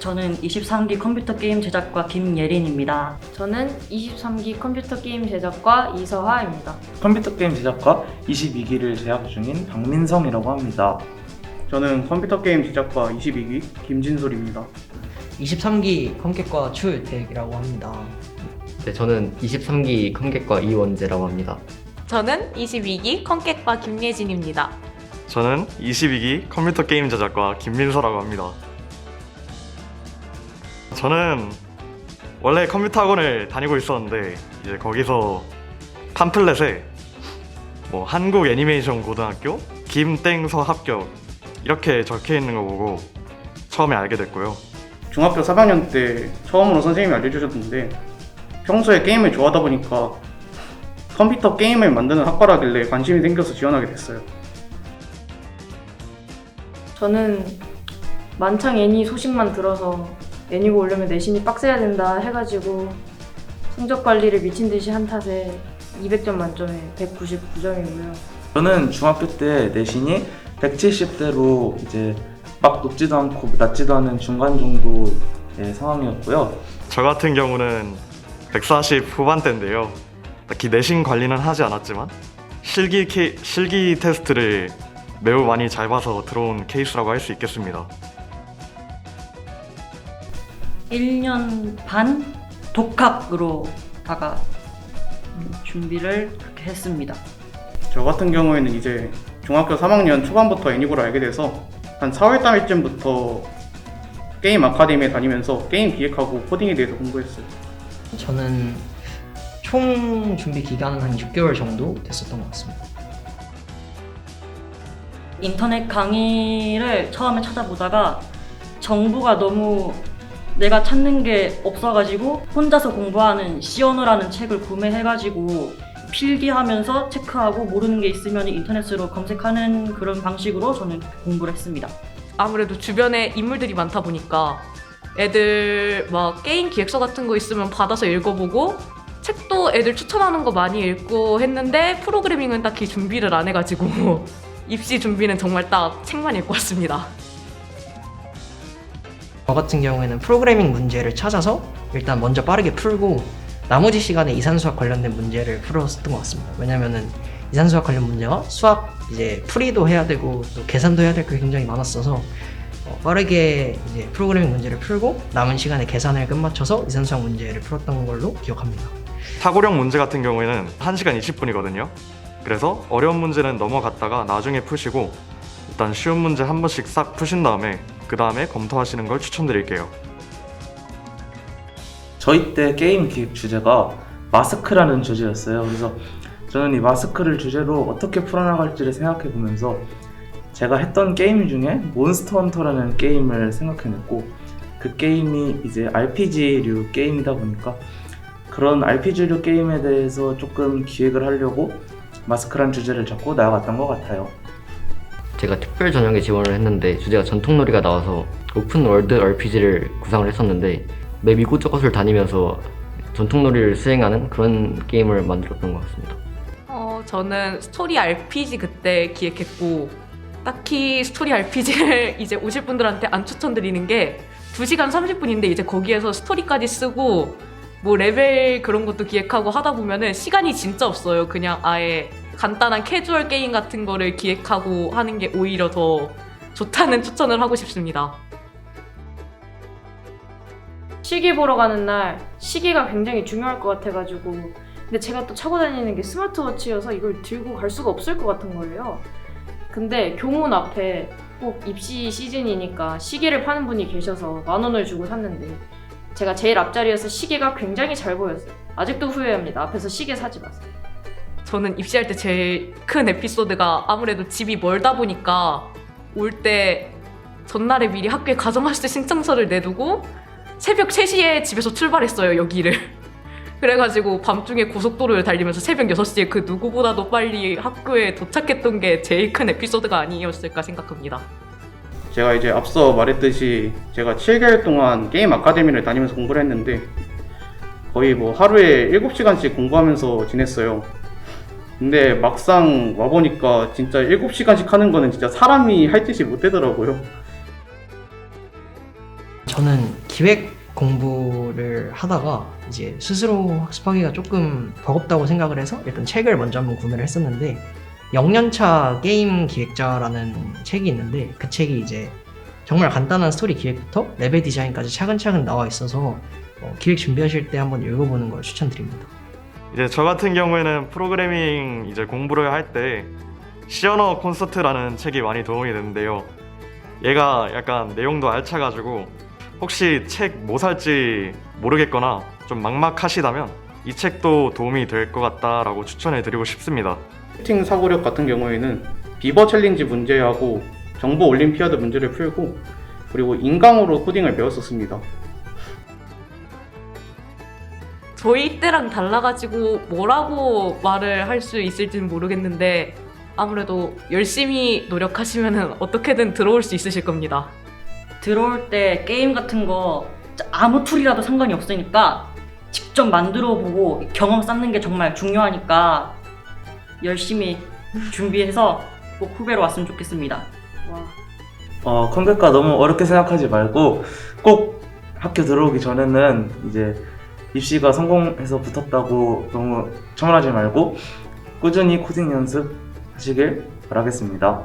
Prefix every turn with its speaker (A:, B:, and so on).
A: 저는 23기 컴퓨터 게임 제작과 김예린입니다.
B: 저는 23기 컴퓨터 게임 제작과 이서하입니다.
C: 컴퓨터 게임 제작과 22기를 재학 중인 박민성이라고 합니다.
D: 저는 컴퓨터 게임 제작과 22기 김진솔입니다.
E: 23기 컴객과 추유택이라고 합니다.
F: 네, 저는 23기 컴객과 이원재라고 합니다.
G: 저는 22기 컴객과 김예진입니다.
H: 저는 22기 컴퓨터 게임 제작과 김민서라고 합니다. 저는 원래 컴퓨터 학원을 다니고 있었는데 이제 거기서 팜플렛에 뭐 한국 애니메이션 고등학교 김땡서 합격 이렇게 적혀 있는 거 보고 처음에 알게 됐고요.
D: 중학교 3학년 때 처음으로 선생님이 알려주셨는데 평소에 게임을 좋아하다 보니까 컴퓨터 게임을 만드는 학과라길래 관심이 생겨서 지원하게 됐어요.
B: 저는 만창 애니 소식만 들어서 애니고 오려면 내신이 빡세야 된다 해가지고 성적 관리를 미친 듯이 한 탓에 200점 만점에 199점이고요.
C: 저는 중학교 때 내신이 170대로 이제 막 높지도 않고 낮지도 않은 중간 정도의 상황이었고요.
H: 저 같은 경우는 140 후반대인데요. 딱히 내신 관리는 하지 않았지만 실기 테스트를 매우 많이 잘 봐서 들어온 케이스라고 할 수 있겠습니다.
A: 1년 반 독학으로다가 준비를 그렇게 했습니다.
D: 저 같은 경우에는 이제 중학교 3학년 초반부터 애니고를 알게 돼서 한 4월 달쯤부터 게임 아카데미에 다니면서 게임 기획하고 코딩에 대해서 공부했어요.
E: 저는 총 준비 기간은 한 6개월 정도 됐었던 것 같습니다.
A: 인터넷 강의를 처음에 찾아보다가 정보가 너무 내가 찾는 게 없어가지고 혼자서 공부하는 시어너라는 책을 구매해가지고 필기하면서 체크하고 모르는 게 있으면 인터넷으로 검색하는 그런 방식으로 저는 공부를 했습니다.
G: 아무래도 주변에 인물들이 많다 보니까 애들 막 게임 기획서 같은 거 있으면 받아서 읽어보고 책도 애들 추천하는 거 많이 읽고 했는데 프로그래밍은 딱히 준비를 안 해가지고 입시 준비는 정말 딱 책만 읽고 왔습니다.
E: 저 같은 경우에는 프로그래밍 문제를 찾아서 일단 먼저 빠르게 풀고 나머지 시간에 이산수학 관련된 문제를 풀었던 것 같습니다. 왜냐면은 이산수학 관련 문제가 수학 이제 풀이도 해야 되고 또 계산도 해야 될 게 굉장히 많았어서 빠르게 이제 프로그래밍 문제를 풀고 남은 시간에 계산을 끝마쳐서 이산수학 문제를 풀었던 걸로 기억합니다.
H: 사고력 문제 같은 경우에는 1시간 20분이거든요. 그래서 어려운 문제는 넘어갔다가 나중에 푸시고 일단 쉬운 문제 한 번씩 싹 푸신 다음에 그 다음에 검토하시는 걸 추천드릴게요.
C: 저희 때 게임 기획 주제가 마스크라는 주제였어요. 그래서 저는 이 마스크를 주제로 어떻게 풀어나갈지를 생각해 보면서 제가 했던 게임 중에 몬스터 헌터라는 게임을 생각해냈고 그 게임이 이제 RPG류 게임이다 보니까 그런 RPG류 게임에 대해서 조금 기획을 하려고 마스크란 주제를 잡고 나아갔던 것 같아요.
F: 제가 특별 전형에 지원을 했는데 주제가 전통놀이가 나와서 오픈 월드 RPG를 구상을 했었는데 맵 이곳저곳을 다니면서 전통놀이를 수행하는 그런 게임을 만들었던 것 같습니다.
G: 저는 스토리 RPG 그때 기획했고 딱히 스토리 RPG를 이제 오실 분들한테 안 추천드리는 게 2시간 30분인데 이제 거기에서 스토리까지 쓰고 뭐 레벨 그런 것도 기획하고 하다 보면은 시간이 진짜 없어요. 그냥 아예 간단한 캐주얼 게임 같은 거를 기획하고 하는 게 오히려 더 좋다는 추천을 하고 싶습니다.
B: 시계 보러 가는 날 시계가 굉장히 중요할 것 같아가지고 근데 제가 또 차고 다니는 게 스마트워치여서 이걸 들고 갈 수가 없을 것 같은 거예요. 근데 교문 앞에 꼭 입시 시즌이니까 시계를 파는 분이 계셔서 10,000원을 주고 샀는데 제가 제일 앞자리여서 시계가 굉장히 잘 보였어요. 아직도 후회합니다. 앞에서 시계 사지 마세요.
G: 저는 입시할 때 제일 큰 에피소드가 아무래도 집이 멀다 보니까 올 때 전날에 미리 학교에 가정학습 신청서를 내두고 새벽 3시에 집에서 출발했어요, 여기를. 그래가지고 밤중에 고속도로를 달리면서 새벽 6시에 그 누구보다도 빨리 학교에 도착했던 게 제일 큰 에피소드가 아니었을까 생각합니다.
D: 제가 이제 앞서 말했듯이 제가 7개월 동안 게임 아카데미를 다니면서 공부를 했는데 거의 뭐 하루에 7시간씩 공부하면서 지냈어요. 근데 막상 와보니까 진짜 7시간씩 하는 거는 진짜 사람이 할 짓이 못 되더라고요.
E: 저는 기획 공부를 하다가 이제 스스로 학습하기가 조금 버겁다고 생각을 해서 일단 책을 먼저 한번 구매를 했었는데, 0년차 게임 기획자라는 책이 있는데, 그 책이 이제 정말 간단한 스토리 기획부터 레벨 디자인까지 차근차근 나와 있어서 기획 준비하실 때 한번 읽어보는 걸 추천드립니다.
H: 이제 저 같은 경우에는 프로그래밍 이제 공부를 할 때 시언어 콘서트라는 책이 많이 도움이 되는데요. 얘가 약간 내용도 알차가지고 혹시 책 뭐 살지 모르겠거나 좀 막막하시다면 이 책도 도움이 될 것 같다라고 추천해 드리고 싶습니다.
D: 슈팅 사고력 같은 경우에는 비버 챌린지 문제하고 정보 올림피아드 문제를 풀고 그리고 인강으로 코딩을 배웠었습니다.
G: 저희 때랑 달라가지고 뭐라고 말을 할 수 있을지는 모르겠는데 아무래도 열심히 노력하시면 어떻게든 들어올 수 있으실 겁니다.
A: 들어올 때 게임 같은 거 아무 툴이라도 상관이 없으니까 직접 만들어 보고 경험 쌓는 게 정말 중요하니까 열심히 준비해서 꼭 후배로 왔으면 좋겠습니다.
C: 컴퓨터가 너무 어렵게 생각하지 말고 꼭 학교 들어오기 전에는 이제 입시가 성공해서 붙었다고 너무 청원하지 말고 꾸준히 코딩 연습하시길 바라겠습니다.